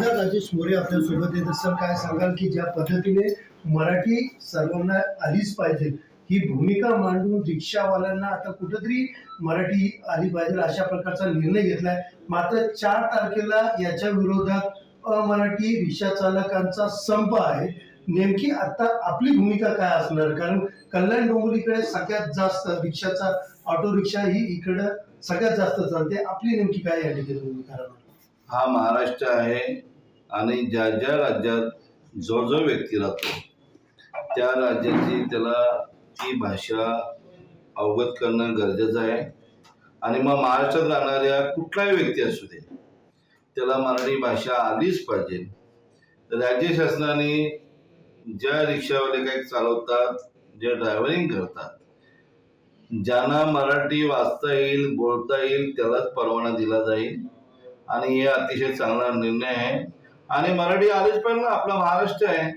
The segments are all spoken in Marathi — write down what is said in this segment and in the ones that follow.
आमदार राजेश मोरे आपल्यासोबत आहेत. सर, काय सांगाल की ज्या पद्धतीने मराठी सर्वांना आलीच पाहिजे ही भूमिका मांडून रिक्षावाल्यांना आता कुठेतरी मराठी आली पाहिजे अशा प्रकारचा निर्णय घेतलाय, मात्र 4 तारखेला याच्या विरोधात अमराठी रिक्षा चालकांचा संप आहे. नेमकी आता आपली भूमिका काय असणार? कारण कल्याण डोंबिवलीकडे सगळ्यात जास्त रिक्षाचा ऑटो रिक्षा ही इकडे सगळ्यात जास्त चालते. आपली नेमकी काय या ठिकाणी भूमिका राहणार? हा महाराष्ट्र आहे आणि ज्या ज्या राज्यात जो जो व्यक्ती राहतो त्या राज्याची त्याला ती भाषा अवगत करणं गरजेचं आहे. आणि मग महाराष्ट्रात राहणाऱ्या कुठलाही व्यक्ती असू दे त्याला मराठी भाषा आलीच पाहिजे. राज्य शासनाने ज्या रिक्षावाले काही चालवतात, जे ड्रायव्हरिंग करतात, ज्यांना मराठी वाचता येईल बोलता येईल त्यालाच परवाना दिला जाईल आणि हे अतिशय चांगला निर्णय आहे. आणि मराठी आलीच पाहिजे ना, आपला महाराष्ट्र आहे.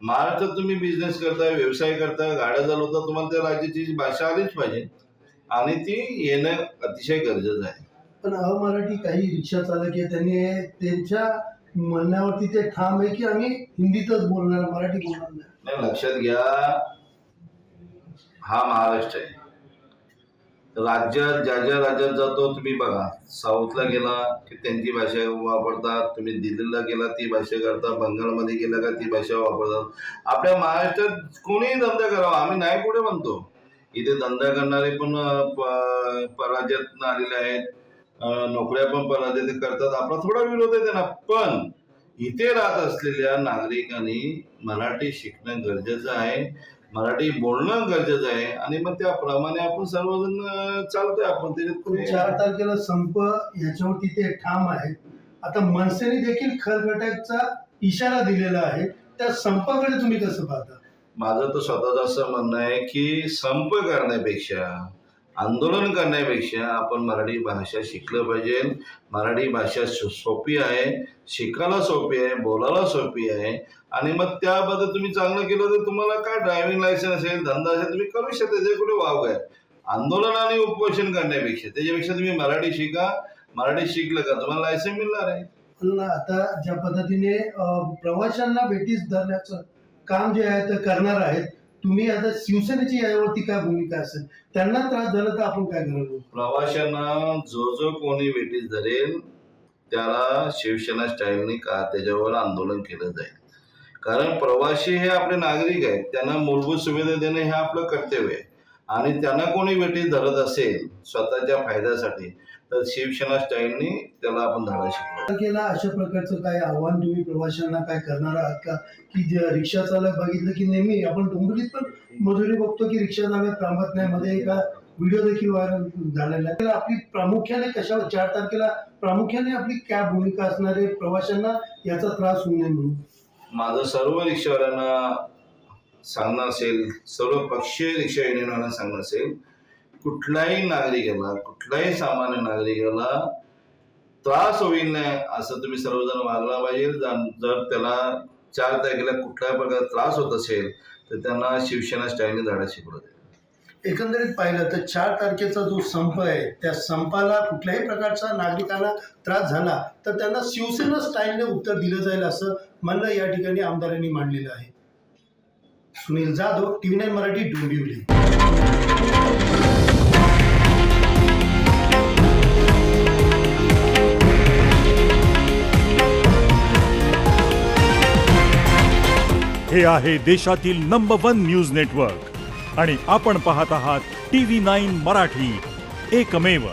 महाराष्ट्रात तुम्ही बिझनेस करताय, व्यवसाय करताय, गाड्या चालवता, तुम्हाला त्या राज्याची भाषा आलीच पाहिजे आणि ती येणं अतिशय गरजेचं आहे. पण अमराठी काही रिक्षा चालक आहे त्यांनी त्यांच्या म्हणण्यावरती ते ठाम आहे की आम्ही हिंदीतच बोलणार, मराठी बोलणार नाही. लक्षात घ्या, हा महाराष्ट्र आहे. राज्यात ज्या ज्या राज्यात जातो तुम्ही बघा, साऊथला गेला की त्यांची भाषा वापरतात, तुम्ही दिल्लीला गेला ती भाषा करता, बंगालमध्ये गेला का ती भाषा वापरतात. आपल्या महाराष्ट्रात कोणीही धंदा करावा, आम्ही नाही कुठे म्हणतो. इथे धंदा करणारे पण परराज्यातून आलेले आहेत, नोकऱ्या पण परराज्यात करतात. आपला थोडा विरोध आहे त्यांना, पण इथे राहत असलेल्या नागरिकांनी मराठी शिकणं गरजेचं आहे, मराठी बोलणं गरजेचं आहे. आणि मग त्याप्रमाणे आपण सर्वजण चालतोय. आपण त्याच्यात 4 तारखेला संप याच्यावरती ते ठाम आहेत. आता मनसेने देखील खलगटाचा इशारा दिलेला आहे, त्या संपाकडे तुम्ही कसं पाहता? माझं तर स्वतःचं असं म्हणणं आहे की संप करण्यापेक्षा, आंदोलन करण्यापेक्षा आपण मराठी भाषा शिकलं पाहिजे. मराठी भाषा सोपी आहे, शिकायला सोपी आहे, बोलायला सोपी आहे. आणि मग त्याबद्दल तुम्ही चांगलं केलं तर तुम्हाला काय ड्रायव्हिंग लायसन्स असेल, धंदा असेल, तुम्ही करू शकता. त्याचे कुठे वाव आहे आंदोलन आणि उपोषण करण्यापेक्षा? त्याच्यापेक्षा तुम्ही मराठी शिका. मराठी शिकलं का तुम्हाला लायसन्स मिळणार आहे. पण आता ज्या पद्धतीने प्रवाशांना भेटीस धरण्याचं काम जे आहे ते करणार आहेत तुम्ही, आता शिवसेनेची यावरती काय भूमिका असेल? त्यांना त्रास झाला तर आपण काय करणार? प्रवाशांना जो जो कोणी वेटीस धरेल त्याला शिवसेना स्टाईलने का त्याच्यावर आंदोलन केलं जाईल. कारण प्रवासी हे आपले नागरिक आहेत, त्यांना मूलभूत सुविधा देणं हे आपलं कर्तव्य आहे. आणि त्यांना कोणी वेटीस धरत असेल स्वतःच्या फायद्यासाठी तर शिवसेना स्टाईलने त्याला आपण धडा शिकवला. केला अशा प्रकारचं काय आव्हान तुम्ही प्रवाशांना काय करणार आहात का? की जे रिक्षा चालक बघितलं की नेहमी आपण डोंबिवलीत पण मजुरी बघतो की रिक्षा चालक थांबत नाही, मध्ये एका व्हिडिओ देखील व्हायरल झालेला आहे. आपली प्रामुख्याने कशा 4 तारखेला प्रामुख्याने आपली काय भूमिका असणार आहे प्रवाशांना याचा त्रास होऊ नये म्हणून? माझं सर्व रिक्षावाल्यांना सांगणं असेल, सर्व पक्षीय रिक्षा युनियनवाल्यांना सांगणं असेल, कुठल्याही नागरिकाला, कुठल्याही सामान्य नागरिकाला त्रास होईल नाही असं तुम्ही सर्वजण वागला पाहिजे. जर त्याला 4 तारखेला कुठल्याही प्रकारचा त्रास होत असेल तर त्यांना शिवसेना स्टाईलने धडा शिकवला जाईल. एकंदरीत पाहिलं तर 4 तारखेचा जो संप आहे त्या संपाला कुठल्याही प्रकारचा नागरिकांना त्रास झाला तर त्यांना शिवसेना स्टाईलने उत्तर दिलं जाईल असं म्हणणं या ठिकाणी आमदारांनी मांडलेलं आहे. सुनील जाधव, TV9 मराठी, डोंबिवली. हे आहे देशातील नंबर 1 न्यूज नेटवर्क आणि आपण पाहत आहात TV9 मराठी, एकमेव.